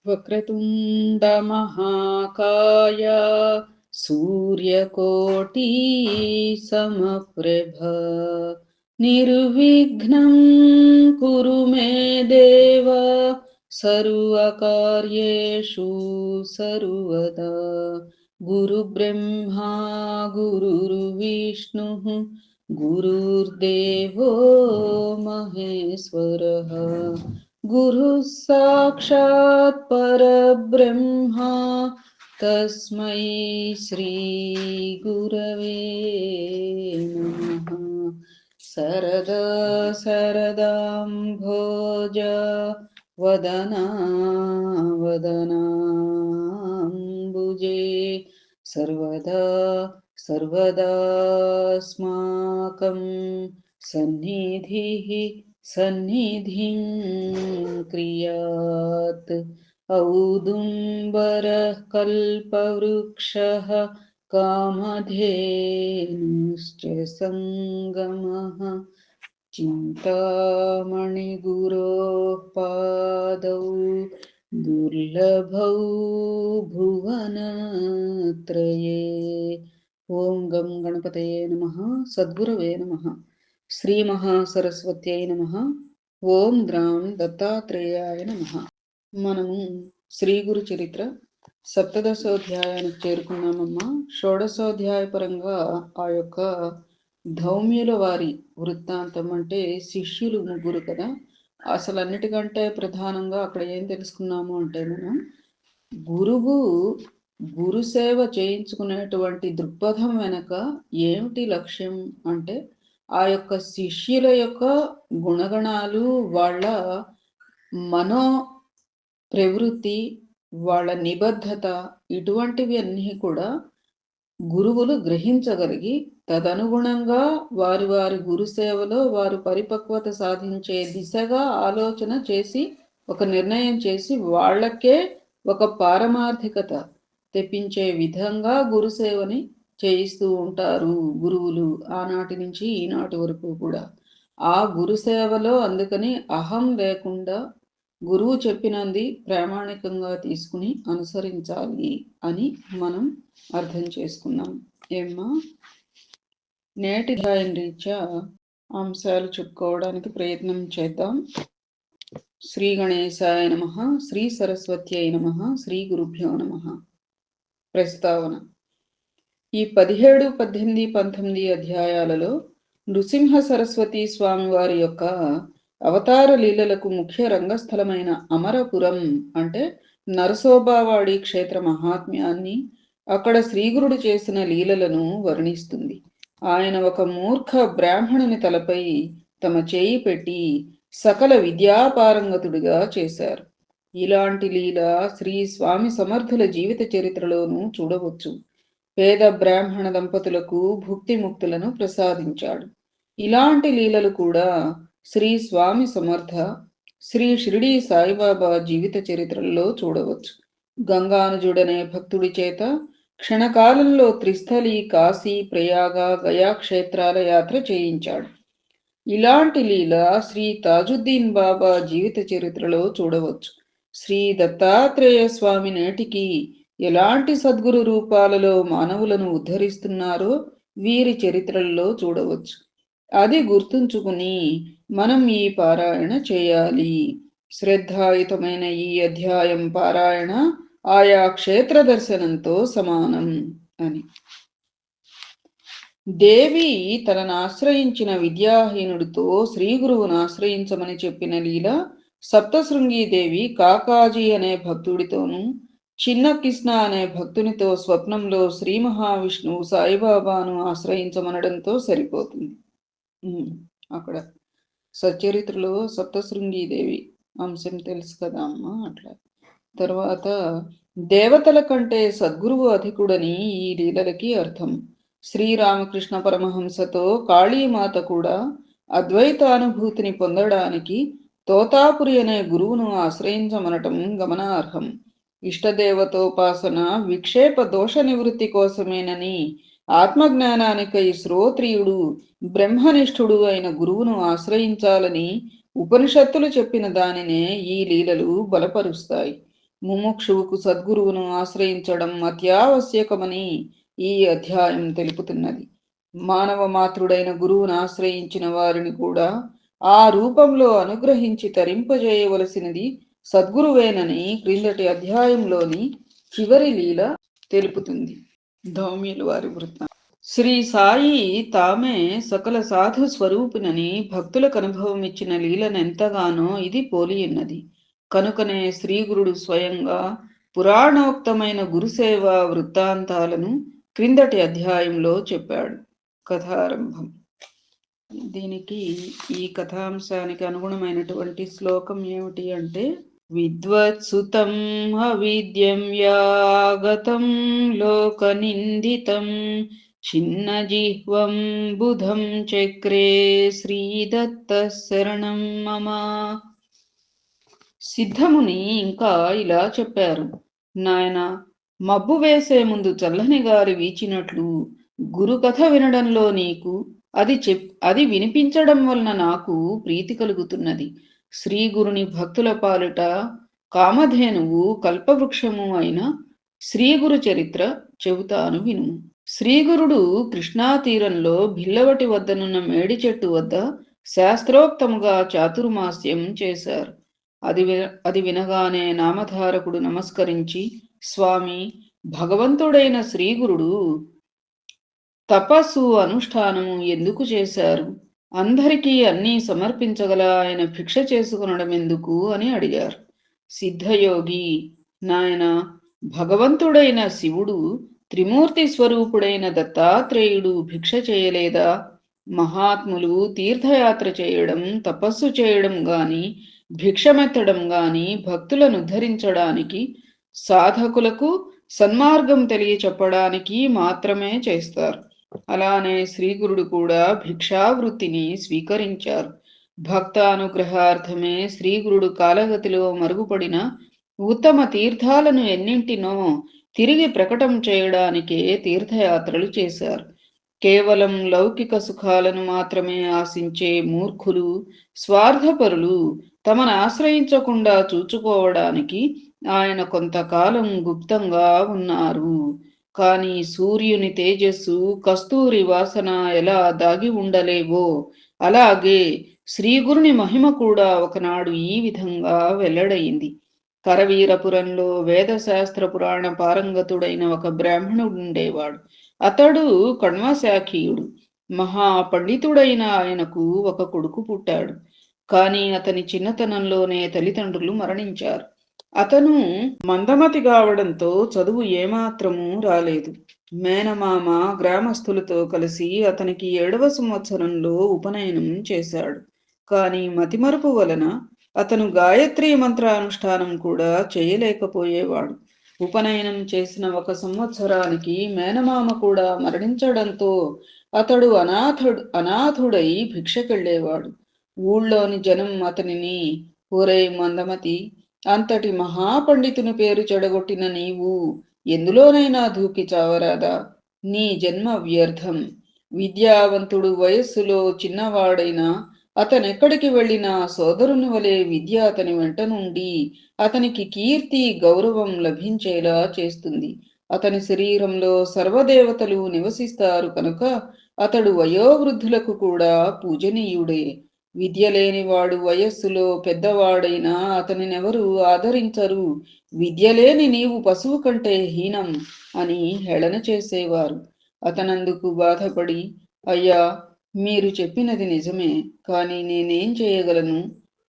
వక్రతుండ మహాకాయ సూర్యకోటి సమప్రభ నిర్విఘ్నం కురు మే దేవ సర్వకార్యేషు సర్వదా. గురుబ్రహ్మా గురుర్విష్ణుః గురుర్దేవో మహేశ్వరః గురుః సాక్షాత్ పరబ్రహ్మ తస్మై శ్రీ గురవే నమః. సరదా శరదాంభోజ వదనా వదనాంబుజే సర్వదా సర్వదాస్మాకం సన్నిధిః సన్నిధిం క్రియాత్. ఔదుంబరః కల్పవృక్షః కామధేనుశ్చ సంగమః. చింతామణిగురోః పాదౌ దుర్లభౌ భువనత్రయే. ఓం గం గణపతయే నమః. సద్గురవే నమః. శ్రీ మహాసరస్వత్యై నమః. ఓం ద్రాం దత్తాత్రేయాయ నమః. మనము శ్రీ గురు చరిత్ర సప్తదశోధ్యాయానికి చేరుకున్నామమ్మా. షోడశోధ్యాయ పరంగా ఆ యొక్క ధౌమ్యుల వారి వృత్తాంతం, అంటే శిష్యులు ముగ్గురు కదా. అసలు అన్నిటికంటే ప్రధానంగా అక్కడ ఏం తెలుసుకున్నాము అంటే, మనం గురు సేవ చేయించుకునేటువంటి దృక్పథం వెనక ఏమిటి లక్ష్యం అంటే, ఆ యొక్క శిష్యుల యొక్క గుణగణాలు, వాళ్ళ మనో ప్రవృత్తి, వాళ్ళ నిబద్ధత, ఇటువంటివి అన్నీ కూడా గురువులు గ్రహించగలిగి తదనుగుణంగా వారి వారి గురు సేవలో వారు పరిపక్వత సాధించే దిశగా ఆలోచన చేసి ఒక నిర్ణయం చేసి వాళ్ళకే ఒక పారమార్థికత తెప్పించే విధంగా గురు సేవని చేయిస్తూ ఉంటారు గురువులు, ఆనాటి నుంచి ఈనాటి వరకు కూడా. ఆ గురు సేవలో అందుకని అహం లేకుండా గురువు చెప్పినంది ప్రామాణికంగా తీసుకుని అనుసరించాలి అని మనం అర్థం చేసుకున్నాం. ఏమ్మా, నేటి అధ్యాయం రీత్యా అంశాలు చెప్పుకోవడానికి ప్రయత్నం చేద్దాం. శ్రీ గణేశాయ నమః. శ్రీ సరస్వత్యై నమః. శ్రీ గురుభ్యో నమః. ప్రస్తావన: ఈ 17, 18, 19 అధ్యాయాలలో నృసింహ సరస్వతి స్వామి వారి యొక్క అవతార లీలలకు ముఖ్య రంగస్థలమైన అమరపురం అంటే నరసోబావాడి క్షేత్ర మహాత్మ్యాన్ని, అక్కడ శ్రీగురుడు చేసిన లీలలను వర్ణిస్తుంది. ఆయన ఒక మూర్ఖ బ్రాహ్మణుని తలపై తమ చేయి పెట్టి సకల విద్యాపారంగతుడిగా చేశారు. ఇలాంటి లీల శ్రీ స్వామి సమర్థుల జీవిత చరిత్రలోనూ చూడవచ్చు. పేద బ్రాహ్మణ దంపతులకు భుక్తి ముక్తులను ప్రసాదించాడు. ఇలాంటి లీలలు కూడా శ్రీ స్వామి సమర్థ శ్రీ షిరిడి సాయిబాబా జీవిత చరిత్రల్లో చూడవచ్చు. గంగానుజుడనే భక్తుడి చేత క్షణకాలంలో త్రిస్థలి, కాశీ, ప్రయాగ, గయా క్షేత్రాల యాత్ర చేయించాడు. ఇలాంటి లీల శ్రీ తాజుద్దీన్ బాబా జీవిత చరిత్రలో చూడవచ్చు. శ్రీ దత్తాత్రేయ స్వామి నేటికి ఎలాంటి సద్గురు రూపాలలో మానవులను ఉద్ధరిస్తున్నారో వీరి చరిత్రల్లో చూడవచ్చు. అది గుర్తుంచుకుని మనం ఈ పారాయణ చేయాలి. శ్రద్ధాయుతమైన ఈ అధ్యాయం పారాయణ ఆయా క్షేత్ర దర్శనంతో సమానం అని. దేవి తనను ఆశ్రయించిన విద్యాహీనుడితో శ్రీ గురువును ఆశ్రయించమని చెప్పిన లీల సప్తశృంగీదేవి కాకాజీ అనే భక్తుడితోనూ చిన్న కృష్ణ అనే భక్తునితో స్వప్నంలో శ్రీ మహావిష్ణువు సాయిబాబాను ఆశ్రయించమనడంతో సరిపోతుంది. అక్కడ సచరిత్రలో సప్తశృంగీదేవి అంశం తెలుసు కదా అమ్మ. అట్లా తర్వాత దేవతల కంటే సద్గురువు అధికుడని ఈ లీలలకి అర్థం. శ్రీరామకృష్ణ పరమహంసతో కాళీమాత కూడా అద్వైతానుభూతిని పొందడానికి తోతాపురి అనే గురువును ఆశ్రయించమనటం గమనార్హం. ఇష్టదేవతోపాసన విక్షేప దోష నివృత్తి కోసమేనని ఆత్మజ్ఞానానికై శ్రోత్రియుడు బ్రహ్మనిష్ఠుడు అయిన గురువును ఆశ్రయించాలని ఉపనిషత్తులు చెప్పిన దానినే ఈ లీలలు బలపరుస్తాయి. ముముక్షువుకు సద్గురువును ఆశ్రయించడం అత్యావశ్యకమని ఈ అధ్యాయం తెలుపుతున్నది. మానవ మాతృడైన గురువును ఆశ్రయించిన వారిని కూడా ఆ రూపంలో అనుగ్రహించి తరింపజేయవలసినది సద్గురువేనని క్రిందటి అధ్యాయంలోని చివరి లీల తెలుపుతుంది. ధౌమ్యులు వారి వృత్తాంతం. శ్రీ సాయి తామే సకల సాధు స్వరూపినని భక్తులకు అనుభవం ఇచ్చిన లీలనెంతగానో ఇది పోలియున్నది. కనుకనే శ్రీగురుడు స్వయంగా పురాణోక్తమైన గురుసేవా వృత్తాంతాలను క్రిందటి అధ్యాయంలో చెప్పాడు. కథారంభం. దీనికి ఈ కథాంశానికి అనుగుణమైనటువంటి శ్లోకం ఏమిటి అంటే, విద్వత్సుతం అవిద్యం యాగతం లోకనిందితం చిన్న జిహ్వం బుధం చక్రే శ్రీదత్త శరణం మమ. సిద్ధముని ఇంకా ఇలా చెప్పారు, నాయన, మబ్బు వేసే ముందు చల్లని గాలి వీచినట్లు గురు కథ వినడంలో నీకు, అది వినిపించడం వలన నాకు ప్రీతి కలుగుతున్నది. శ్రీ గురుని భక్తుల పాలిట కామధేనువు కల్పవృక్షము అయిన శ్రీగురు చరిత్ర చెబుతాను విను. శ్రీగురుడు కృష్ణా తీరంలో భిల్లవటి వద్దనున్న మేడి చెట్టు వద్ద శాస్త్రోక్తముగా చాతుర్మాస్యం చేశారు. అది వినగానే నామధారకుడు నమస్కరించి, స్వామి, భగవంతుడైన శ్రీగురుడు తపస్సు అనుష్ఠానము ఎందుకు చేశారు? అందరికీ అన్నీ సమర్పించగల ఆయన భిక్ష చేసుకునడం ఎందుకు అని అడిగారు. సిద్ధయోగి, నాయన, భగవంతుడైన శివుడు త్రిమూర్తి స్వరూపుడైన దత్తాత్రేయుడు భిక్ష చేయలేదా? మహాత్ములు తీర్థయాత్ర చేయడం, తపస్సు చేయడం గాని, భిక్షమెత్తడం గాని భక్తులను ఉద్ధరించడానికి, సాధకులకు సన్మార్గం తెలియచెప్పడానికి మాత్రమే చేస్తారు. అలానే శ్రీగురుడు కూడా భిక్షావృత్తిని స్వీకరించారు. భక్తానుగ్రహార్థమే శ్రీగురుడు కాలగతిలో మరుగుపడిన ఉత్తమ తీర్థాలను ఎన్నింటినో తిరిగి ప్రకటం చేయడానికే తీర్థయాత్రలు చేశారు. కేవలం లౌకిక సుఖాలను మాత్రమే ఆశించే మూర్ఖులు, స్వార్థపరులు తమను ఆశ్రయించకుండా చూచుకోవడానికి ఆయన కొంతకాలం గుప్తంగా ఉన్నారు. కాని సూర్యుని తేజస్సు, కస్తూరి వాసన ఎలా దాగి ఉండలేవో అలాగే శ్రీగురుని మహిమ కూడా ఒకనాడు ఈ విధంగా వెల్లడయింది. కరవీరపురంలో వేదశాస్త్ర పురాణ పారంగతుడైన ఒక బ్రాహ్మణుడు ఉండేవాడు. అతడు కణ్వశాఖీయుడు. మహాపండితుడైన ఆయనకు ఒక కొడుకు పుట్టాడు. కాని అతని చిన్నతనంలోనే తల్లిదండ్రులు మరణించారు. అతను మందమతి కావడంతో చదువు ఏమాత్రమూ రాలేదు. మేనమామ గ్రామస్తులతో కలిసి అతనికి 7వ సంవత్సరంలో ఉపనయనం చేశాడు. కాని మతిమరుపు వలన అతను గాయత్రీ మంత్రానుష్ఠానం కూడా చేయలేకపోయేవాడు. ఉపనయనం చేసిన 1 సంవత్సరానికి మేనమామ కూడా మరణించడంతో అతడు అనాథుడై భిక్షకెళ్ళేవాడు. ఊళ్ళోని జనం అతనిని, ఒరే మందమతి, అంతటి మహాపండితుని పేరు చెడగొట్టిన నీవు ఎందులోనైనా దూకి చావరాదా? నీ జన్మ వ్యర్థం. విద్యావంతుడు వయస్సులో చిన్నవాడైనా అతనెక్కడికి వెళ్ళినా సోదరుని వలె విద్య అతని వెంట నుండి అతనికి కీర్తి, గౌరవం లభించేలా చేస్తుంది. అతని శరీరంలో సర్వదేవతలు నివసిస్తారు కనుక అతడు వయోవృద్ధులకు కూడా పూజనీయుడే. విద్య లేనివాడు వయస్సులో పెద్దవాడైనా అతనినెవరు ఆదరించరు. విద్య లేని నీవు పశువు కంటే హీనం అని హేళన చేసేవారు. అతనందుకు బాధపడి, అయ్యా, మీరు చెప్పినది నిజమే, కానీ నేనేం చేయగలను?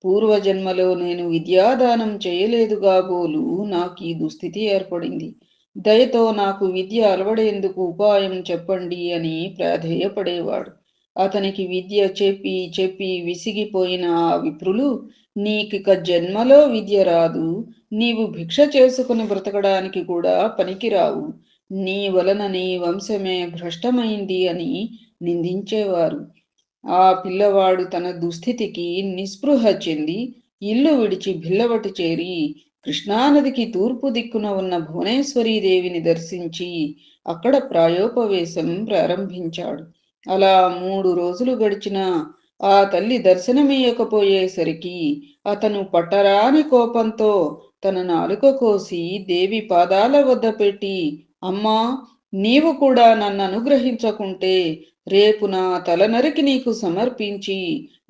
పూర్వజన్మలో నేను విద్యాదానం చేయలేదుగా బోలు నాకు ఈ దుస్థితి ఏర్పడింది. దయతో నాకు విద్య అలవడేందుకు ఉపాయం చెప్పండి అని ప్రాధేయపడేవాడు. అతనికి విద్య చెప్పి చెప్పి విసిగిపోయిన ఆ విప్రులు, నీకిక జన్మలో విద్య రాదు, నీవు భిక్ష చేసుకుని బ్రతకడానికి కూడా పనికిరావు, నీ వలన నీ వంశమే భ్రష్టమైంది అని నిందించేవారు. ఆ పిల్లవాడు తన దుస్థితికి నిస్పృహ చెంది ఇల్లు విడిచి భిల్లవటి చేరి కృష్ణానదికి తూర్పు దిక్కున ఉన్న భువనేశ్వరీదేవిని దర్శించి అక్కడ ప్రాయోపవేశం ప్రారంభించాడు. అలా 3 రోజులు గడిచినా ఆ తల్లి దర్శనమీయకపోయేసరికి అతను పట్టరాని కోపంతో తన నాలుక కోసి దేవి పాదాల వద్ద పెట్టి, అమ్మా, నీవు కూడా నన్ను అనుగ్రహించకుంటే రేపు నా తల నరికి నీకు సమర్పించి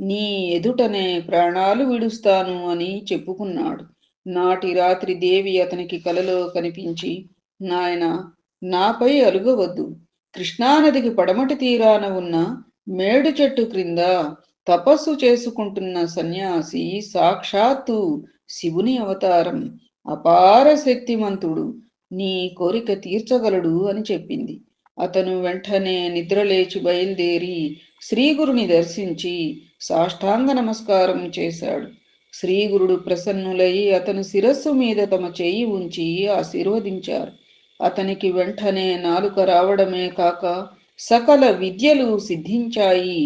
నీ ఎదుటనే ప్రాణాలు విడుస్తాను అని చెప్పుకున్నాడు. నాటి రాత్రి దేవి అతనికి కలలో కనిపించి, నాయనా, నాపై అలుగవద్దు. కృష్ణానదికి పడమటి తీరాన ఉన్న మేడు చెట్టు క్రింద తపస్సు చేసుకుంటున్న సన్యాసి సాక్షాత్తు శివుని అవతారం, అపార శక్తిమంతుడు, నీ కోరిక తీర్చగలడు అని చెప్పింది. అతను వెంటనే నిద్రలేచి బయలుదేరి శ్రీగురుని దర్శించి సాష్టాంగ నమస్కారం చేశాడు. శ్రీగురుడు ప్రసన్నులై అతను శిరస్సు మీద తమ చేయి ఉంచి ఆశీర్వదించారు. అతనికి వెంటనే నాలుక రావడమే కాక సకల విద్యలు సిద్ధించాయి.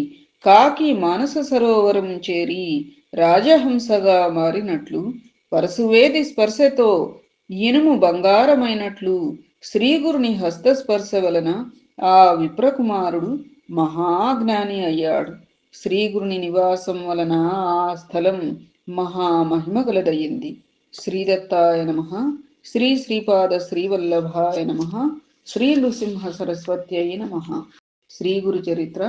కాకి మానస సరోవరం చేరి రాజహంసగా మారినట్లు, పరశువేది స్పర్శతో ఇనుము బంగారమైనట్లు శ్రీగురుని హస్తస్పర్శ వలన ఆ విప్రకుమారుడు మహాజ్ఞాని అయ్యాడు. శ్రీగురుని నివాసం వలన ఆ స్థలం మహామహిమగలదయ్యింది. శ్రీదత్తాయ నమః. శ్రీ శ్రీపాద శ్రీవల్లభాయ నమః. శ్రీ నృసింహ సరస్వత్యై నమః. శ్రీ గురు చరిత్ర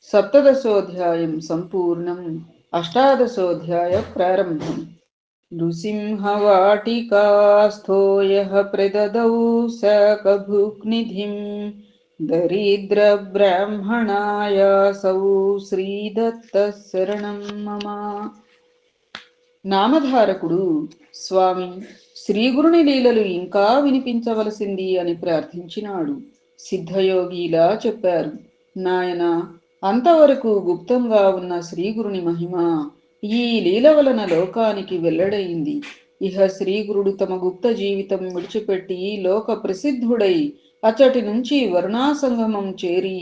సప్తదశోధ్యాయం సంపూర్ణం. అష్టాదశోధ్యాయ ప్రారంభం. నృసింహవాటికాస్థో యః ప్రదదౌ సకభుక్నిధిం దరిద్ర బ్రాహ్మణాయాసౌ శ్రీదత్త శరణం మమ. నామధారకుడు, స్వామి, శ్రీగురుని లీలలు ఇంకా వినిపించవలసింది అని ప్రార్థించినాడు. సిద్ధయోగిలా చెప్పారు, నాయనా, అంతవరకు గుప్తంగా ఉన్న శ్రీగురుని మహిమ ఈ లీల వలన లోకానికి వెల్లడైంది. ఇహ శ్రీగురుడు తమ గుప్త జీవితం విడిచిపెట్టి లోక ప్రసిద్ధుడై అచ్చటి నుంచి వరుణాసంగమం చేరి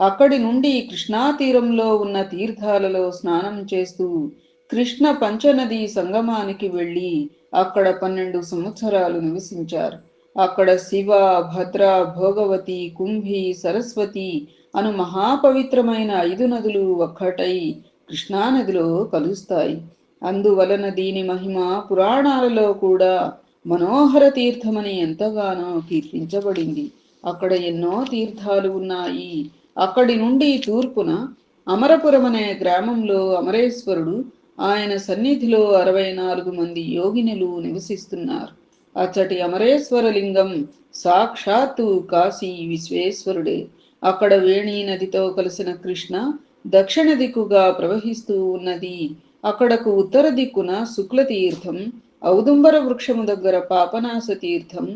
అక్కడి నుండి కృష్ణాతీరంలో ఉన్న తీర్థాలలో స్నానం చేస్తూ కృష్ణ పంచనది సంగమానికి వెళ్ళి అక్కడ 12 సంవత్సరాలు నివసించారు. అక్కడ శివ, భద్ర, భోగవతి, కుంభి, సరస్వతి అను మహాపవిత్రమైన 5 నదులు ఒక్కటై కృష్ణానదిలో కలుస్తాయి. అందువలన దీని మహిమ పురాణాలలో కూడా మనోహర తీర్థమని ఎంతగానో కీర్తించబడింది. అక్కడ ఎన్నో తీర్థాలు ఉన్నాయి. అక్కడి నుండి తూర్పున అమరపురం అనే గ్రామంలో అమరేశ్వరుడు, ఆయన సన్నిధిలో 64 మంది యోగినులు నివసిస్తున్నారు. అచ్చటి అమరేశ్వర లింగం సాక్షాత్తు కాశీ విశ్వేశ్వరుడే. అక్కడ వేణీ నదితో కలిసిన కృష్ణ దక్షిణ దిక్కుగా ప్రవహిస్తూ ఉన్నది. అక్కడకు ఉత్తర దిక్కున శుక్లతీర్థం, ఔదుంబర వృక్షము దగ్గర పాపనాశ తీర్థం,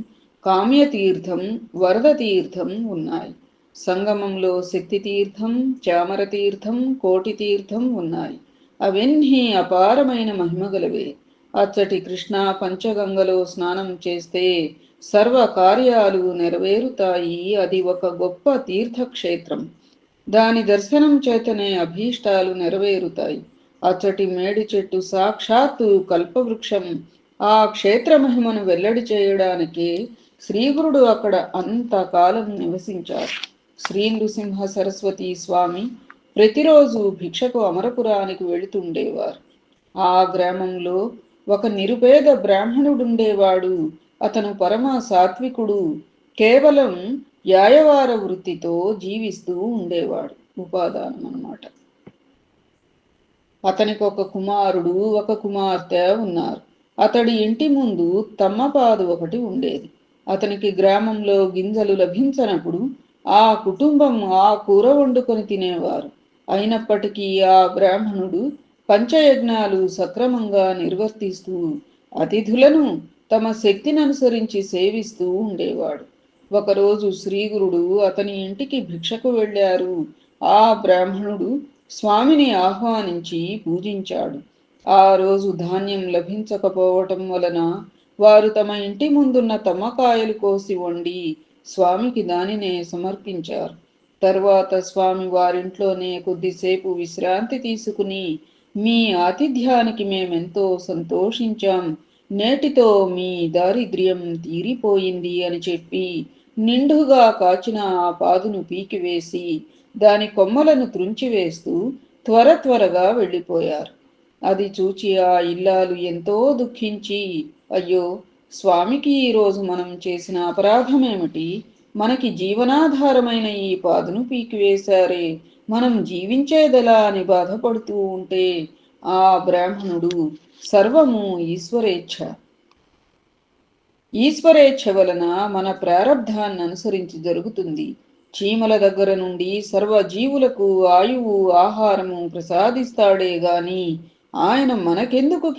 కామ్యతీర్థం, వరద తీర్థం ఉన్నాయి. సంగమంలో శక్తి తీర్థం, చామర తీర్థం, కోటి తీర్థం ఉన్నాయి. అవన్నీ అపారమైన మహిమగలవే. అచ్చటి కృష్ణ పంచగంగలో స్నానం చేస్తే సర్వ కార్యాలు నెరవేరుతాయి. అది ఒక గొప్ప తీర్థక్షేత్రం. దాని దర్శనం చేతనే అభీష్టాలు నెరవేరుతాయి. అచ్చటి మేడి చెట్టు సాక్షాత్తు కల్పవృక్షం. ఆ క్షేత్ర మహిమను వెల్లడి చేయడానికి శ్రీగురుడు అక్కడ అంతకాలం నివసించారు. శ్రీ నృసింహ సరస్వతి స్వామి ప్రతిరోజు భిక్షకు అమరపురానికి వెళుతుండేవారు. ఆ గ్రామంలో ఒక నిరుపేద బ్రాహ్మణుడుండేవాడు. అతను పరమ సాత్వికుడు. కేవలం యాయవార వృత్తితో జీవిస్తూ ఉండేవాడు. ఉపాదానం అన్నమాట. అతనికి ఒక కుమారుడు, ఒక కుమార్తె ఉన్నారు. అతడి ఇంటి ముందు తమ్మపాదు ఒకటి ఉండేది. అతనికి గ్రామంలో గింజలు లభించనప్పుడు ఆ కుటుంబం ఆ కూర వండుకొని తినేవారు. అయినప్పటికీ ఆ బ్రాహ్మణుడు పంచయజ్ఞాలు సక్రమంగా నిర్వర్తిస్తూ అతిథులను తమ శక్తిని అనుసరించి సేవిస్తూ ఉండేవాడు. ఒకరోజు శ్రీగురుడు అతని ఇంటికి భిక్షకు వెళ్ళారు. ఆ బ్రాహ్మణుడు స్వామిని ఆహ్వానించి పూజించాడు. ఆ రోజు ధాన్యం లభించకపోవటం వలన వారు తమ ఇంటి ముందున్న తమ్మకాయలు కోసి వండి స్వామికి దానినే సమర్పించారు. తర్వాత స్వామి వారింట్లోనే కొద్దిసేపు విశ్రాంతి తీసుకుని, మీ ఆతిథ్యానికి మేమెంతో సంతోషించాం, నేటితో మీ దారిద్ర్యం తీరిపోయింది అని చెప్పి నిండుగా కాచిన ఆ పాదును పీకివేసి దాని కొమ్మలను త్రుంచివేస్తూ త్వరగా వెళ్ళిపోయారు. అది చూచి ఆ ఇల్లాలు ఎంతో దుఃఖించి, అయ్యో స్వామికి ఈరోజు మనం చేసిన అపరాధమేమిటి? మనకి జీవనాధారమైన ఈ పాదును పీకివేశారే, మనం జీవించేదెలా అని బాధపడుతూ ఉంటే ఆ బ్రాహ్మణుడు, సర్వము ఈశ్వరేచ్ఛ వలన మన ప్రారబ్ధాన్ని అనుసరించి జరుగుతుంది. చీమల దగ్గర నుండి సర్వ జీవులకు ఆయువు ఆహారము ప్రసాదిస్తాడే గాని ఆయన మనకెందుకు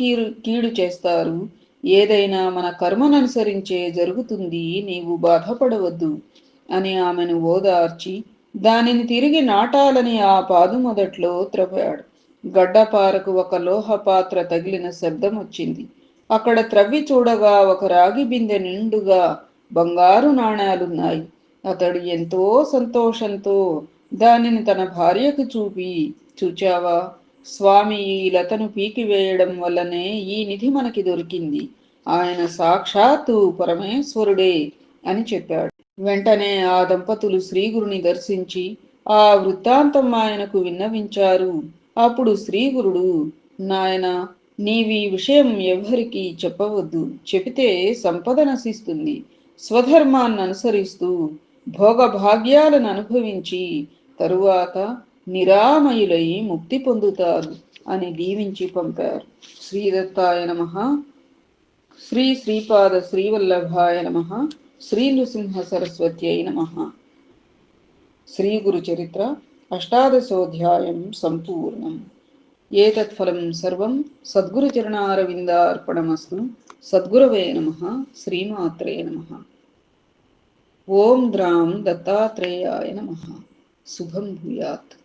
కీడు చేస్తారు? ఏదైనా మన కర్మననుసరించే జరుగుతుంది, నీవు బాధపడవద్దు అని ఆమెను ఓదార్చి దానిని తిరిగి నాటాలని ఆ పాదు మొదట్లో త్రవ్వాడు. గడ్డపారకు ఒక లోహ పాత్ర తగిలిన శబ్దం వచ్చింది. అక్కడ త్రవ్వి చూడగా ఒక రాగి బిందె నిండుగా బంగారు నాణాలున్నాయి. అతడు ఎంతో సంతోషంతో దానిని తన భార్యకు చూపి, చూచావా స్వామి, ఈ లతను పీకివేయడం వల్లనే ఈ నిధి మనకి దొరికింది. ఆయన సాక్షాత్తు పరమేశ్వరుడే అని చెప్పాడు. వెంటనే ఆ దంపతులు శ్రీగురుని దర్శించి ఆ వృత్తాంతం ఆయనకు విన్నవించారు. అప్పుడు శ్రీగురుడు, నాయన, నీవీ విషయం ఎవ్వరికీ చెప్పవద్దు. చెబితే సంపద నశిస్తుంది. స్వధర్మాన్ని అనుసరిస్తూ భోగభాగ్యాలను అనుభవించి తరువాత నిరామయులై ముక్తి పొందుతారు అని దీవించి పంపారు. శ్రీదత్తాయ నమః. శ్రీ శ్రీపాద శ్రీవల్లభాయ నమః. శ్రీ నృసింహ సరస్వత్యై నమః. శ్రీ గురు చరిత్ర అష్టాదశోధ్యాయం సంపూర్ణం. ఏతత్ఫలం సర్వం సద్గురుచరణారవిందార్పణమస్తు. సద్గురవే నమః. శ్రీమాత్రే నమః. ఓం ద్రాం దత్తాత్రేయాయ నమః. శుభం భూయాత్.